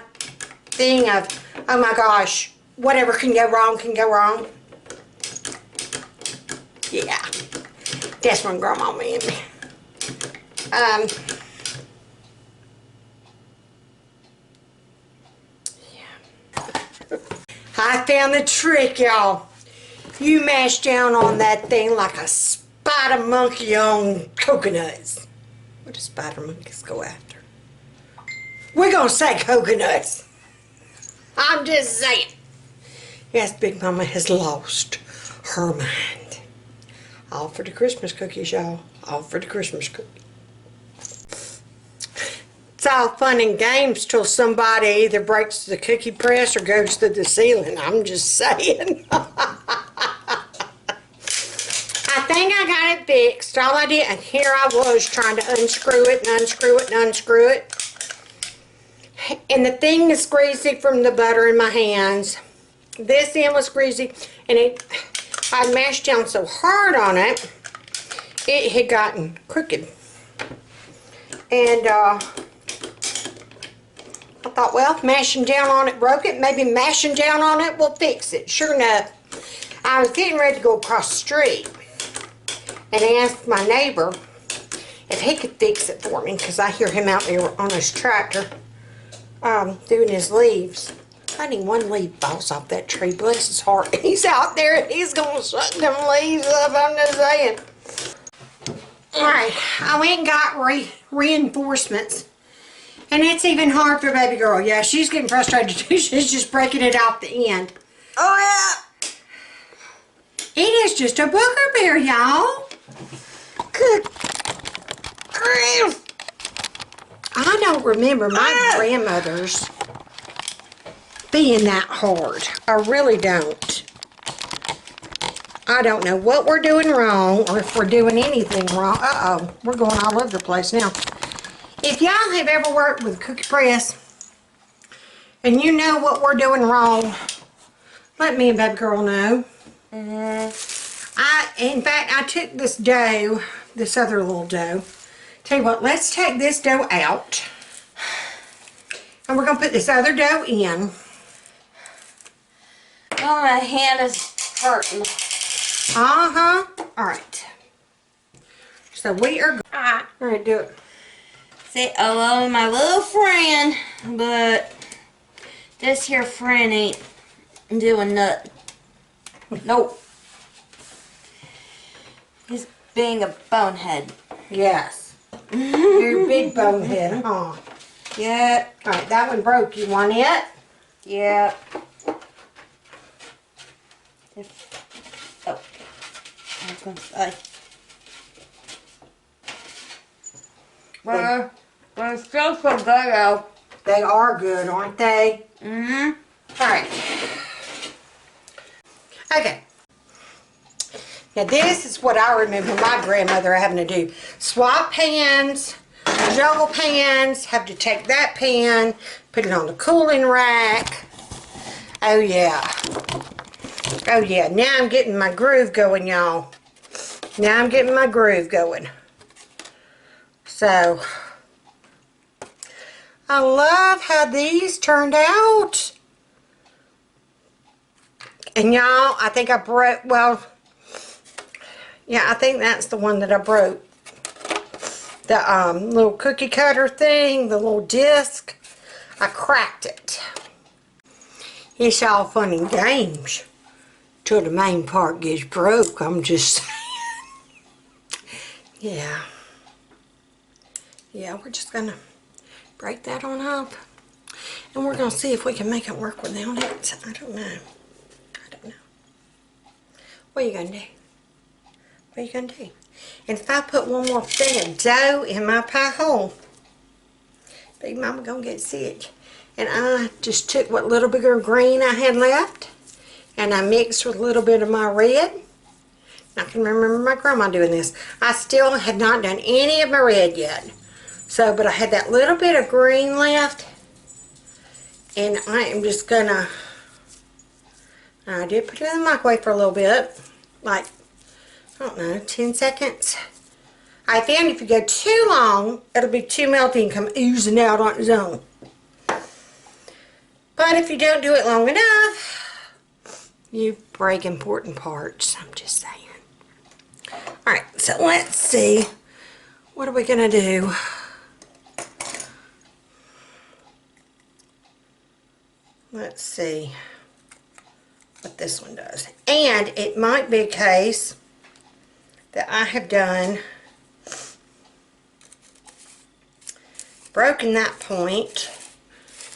thing of, oh my gosh, whatever can go wrong can go wrong. Yeah. That's when Grandma made me. I found the trick, y'all. You mash down on that thing like a spider monkey on coconuts. What do spider monkeys go after? We're gonna say coconuts. I'm just saying. Yes, Big Mama has lost her mind. All for the Christmas cookies, y'all. All for the Christmas cookies. It's all fun and games till somebody either breaks the cookie press or goes to the ceiling. I'm just saying. I think I got it fixed. All I did, and here I was trying to unscrew it and unscrew it and unscrew it. And the thing is greasy from the butter in my hands. This end was greasy, and I mashed down so hard on it, it had gotten crooked. And I thought, well, mashing down on it broke it. Maybe mashing down on it will fix it. Sure enough, I was getting ready to go across the street and asked my neighbor if he could fix it for me, because I hear him out there on his tractor doing his leaves. I need 1 leaf falls off that tree. Bless his heart. He's out there and he's going to suck them leaves up. I'm just saying. Alright, I went and got reinforcements. And it's even hard for baby girl. Yeah, she's getting frustrated too. She's just breaking it off the end. Oh, yeah. It is just a booger bear, y'all. Good grief. I don't remember my grandmother's being that hard. I really don't. I don't know what we're doing wrong or if we're doing anything wrong. Uh-oh, we're going all over the place now. If y'all have ever worked with a cookie press and you know what we're doing wrong, let me and baby girl know. In fact, I took this dough, this other little dough. Tell you what, let's take this dough out. And we're going to put this other dough in. Oh, my hand is hurting. Uh-huh. All right. So we are going to do it. Say hello to my little friend, but this here friend ain't doing nothing. Nope. He's being a bonehead. Yes. You're a big bonehead, huh? Yep. All right, that one broke. You want it? Yep. Oh. I was going to say. But it's still so good though. They are good, aren't they? Mm-hmm. All right. Okay. Now this is what I remember my grandmother having to do. Swap pans, juggle pans, have to take that pan, put it on the cooling rack. Oh yeah. Oh yeah. Now I'm getting my groove going, y'all. Now I'm getting my groove going. So, I love how these turned out. And y'all, I think I broke, well, yeah, I think that's the one that I broke. The little cookie cutter thing, the little disc, I cracked it. It's all fun and games till the main part gets broke, I'm just saying. Yeah. Yeah, we're just going to break that on up. And we're going to see if we can make it work without it. I don't know. I don't know. What are you going to do? What are you going to do? And if I put one more thing of dough in my pie hole, Big Mama going to get sick. And I just took what little bit of green I had left, and I mixed with a little bit of my red. I can remember my grandma doing this. I still had not done any of my red yet. So, but I had that little bit of green left, and I am just gonna, I did put it in the microwave for a little bit, like, I don't know, 10 seconds. I found if you go too long, it'll be too melty and come oozing out on its own. But if you don't do it long enough, you break important parts, I'm just saying. Alright, so let's see, what are we gonna do? Let's see what this one does. And it might be a case that I have done, broken that point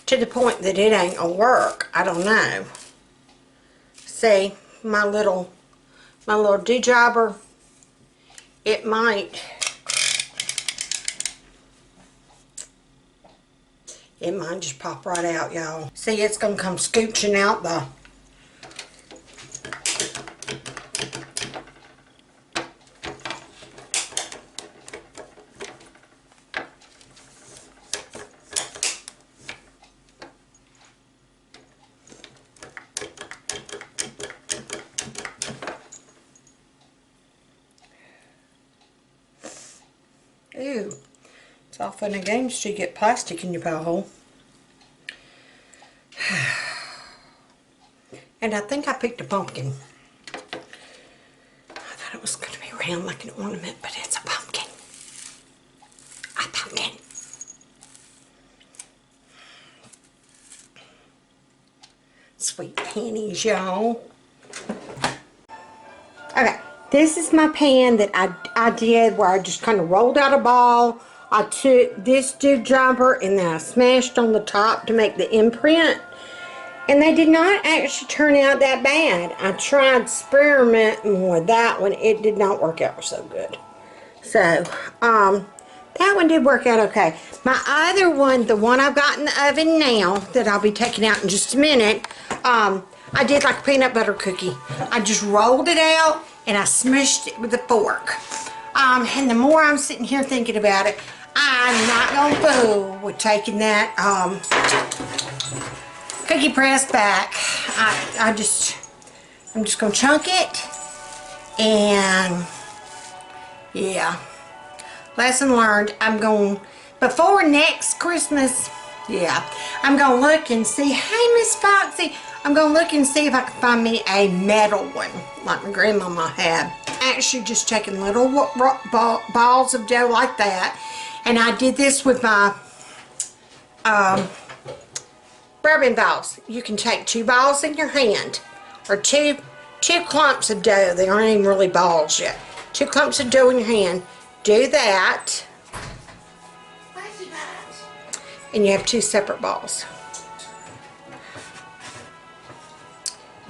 to the point that it ain't gonna work. I don't know. See, my little dewdrobber, it might just pop right out, y'all. See, it's gonna come scooching out the Ooh, it's all fun and games till you get plastic in your pie hole. And I think I picked a pumpkin. I thought it was going to be round like an ornament, but it's a pumpkin. A pumpkin. Sweet pennies, y'all. Okay, this is my pan that I did where I just kind of rolled out a ball. I took this dewdrobber and then I smashed on the top to make the imprint. And they did not actually turn out that bad. I tried experimenting with that one. It did not work out so good. So, that one did work out okay. My other one, the one I've got in the oven now, that I'll be taking out in just a minute, I did like a peanut butter cookie. I just rolled it out and I smushed it with a fork. And the more I'm sitting here thinking about it, I'm not gonna fool with taking that, cookie press back. I'm just gonna chunk it And yeah, lesson learned. I'm going, before next Christmas, yeah, I'm going to look and see, hey, Miss Foxy, I'm going to look and see if I can find me a metal one, like my grandmama had. Actually just taking little balls of dough like that. And I did this with my bourbon balls. You can take 2 balls in your hand, or two clumps of dough. They aren't even really balls yet. 2 clumps of dough in your hand. Do that. And you have 2 separate balls.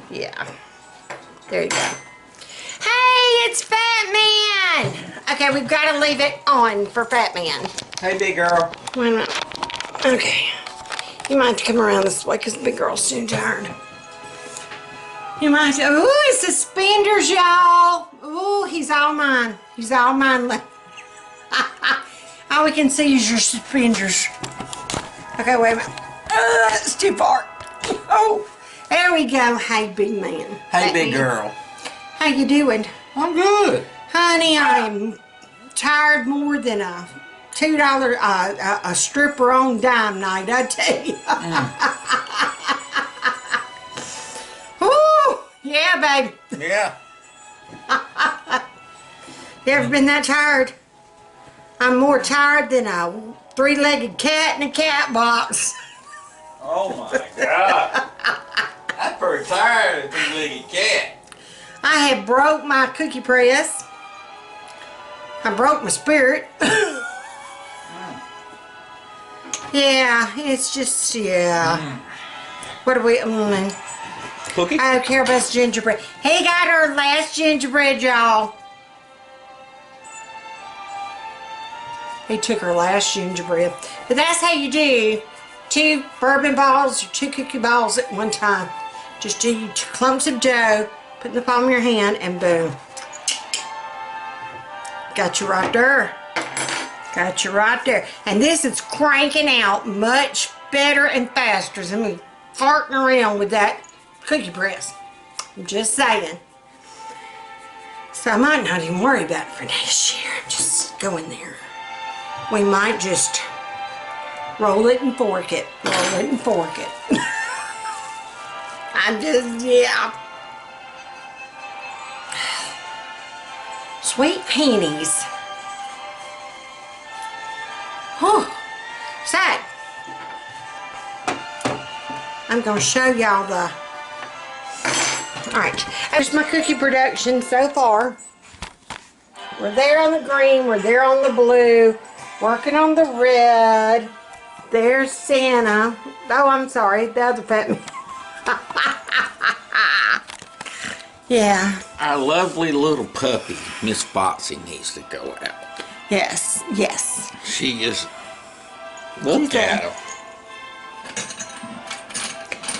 Yeah. There you go. Hey, it's Fat Man! Okay, we've got to leave it on for Fat Man. Hey, big girl. Wait a minute. Okay. You might have to come around this way because the big girl's too tired. You might have to. Ooh, it's suspenders, y'all. Ooh, he's all mine. He's all mine. All we can see is your suspenders. Okay, wait a minute. It's too far. Oh, there we go. Hey, big man. Hey, big girl. How you doing? I'm good. Honey, I am tired more than a $2 a stripper on dime night, I tell you. Woo! Yeah, baby. Yeah. You ever been that tired? I'm more tired than a 3-legged cat in a cat box. Oh my God. I'm pretty tired of this legged cat. I have broke my cookie press. I broke my spirit. Yeah, it's just, yeah. What do we, Cookie? I don't care about this gingerbread. He got our last gingerbread, y'all. He took her last gingerbread. But that's how you do 2 bourbon balls or 2 cookie balls at one time. Just do 2 clumps of dough, put in the palm of your hand, and boom. Got you right there. Got you right there. And this is cranking out much better and faster than me farting around with that cookie press. I'm just saying. So I might not even worry about it for next year. Just go in there. We might just roll it and fork it. Roll it and fork it. I'm just, yeah. Sweet pennies. Oh, so I'm going to show y'all the, alright, there's my cookie production so far. We're there on the green, we're there on the blue, working on the red. There's Santa. Oh, I'm sorry, the other Fat Man. Yeah. Our lovely little puppy, Miss Foxy, needs to go out. Yes, yes. She is, look at her.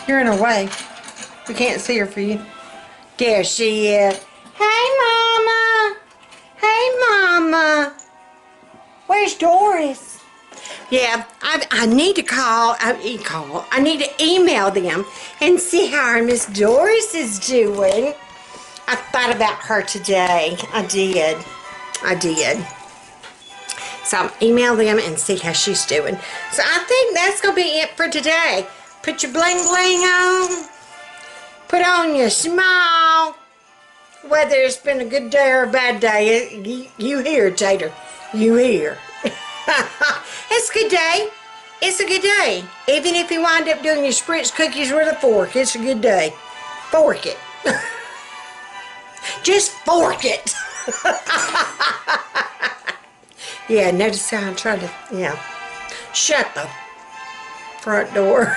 You're in her way. We can't see her for you. There she is. Hey, Mama. Hey, Mama. Where's Doris? Yeah, I need to call. I need to email them and see how our Miss Doris is doing. I thought about her today. I did. So I'll email them and see how she's doing. So I think that's going to be it for today. Put your bling bling on. Put on your smile. Whether it's been a good day or a bad day, you hear, Tater. You hear. It's a good day. It's a good day. Even if you wind up doing your Spritz cookies with a fork, it's a good day. Fork it. Just fork it. Yeah, notice how I tried to, yeah. Shut the front door.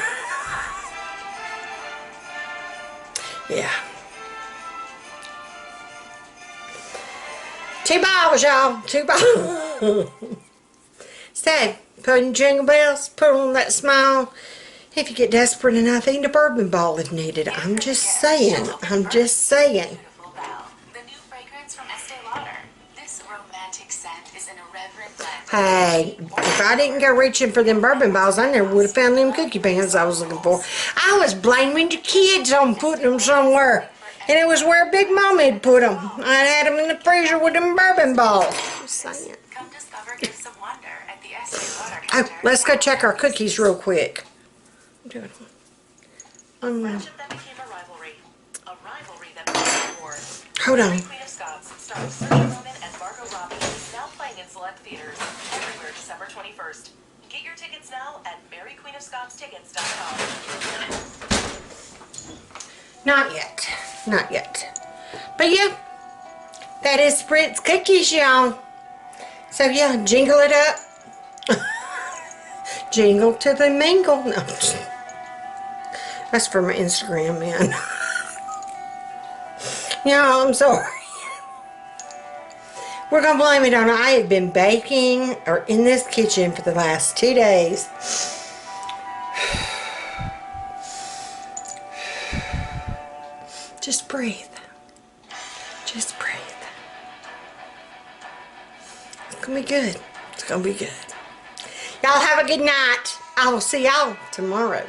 Yeah. 2 balls, y'all. 2 balls. So, put in jingle bells, put on that smile. If you get desperate enough, eat a bourbon ball if needed. I'm just saying. I'm just saying. Hey, if I didn't go reaching for them bourbon balls, I never would have found them cookie pans I was looking for. I was blaming the kids on putting them somewhere. And it was where Big Momma had put them. I had them in the freezer with them bourbon balls. Just saying. Come discover gifts of wonder at the SU Water Oh, Counter. let's go check our cookies real quick. Friendship that became a rivalry. A rivalry that became a war. Hold on. Mary Queen of Scots, starring Saoirse Ronan and Margot Robbie, is now playing in select theaters everywhere December 21st. Get your tickets now at MaryQueenofScotsTickets.com. Not yet. Not yet. But yeah, that is Spritz Cookies, y'all. So yeah, jingle it up. Jingle to the mingle. No. That's for my Instagram, man. Y'all, I'm sorry. We're going to blame it on I have been baking or in this kitchen for the last 2 days. Just breathe. Just breathe. It's going to be good. It's going to be good. Y'all have a good night. I will see y'all tomorrow.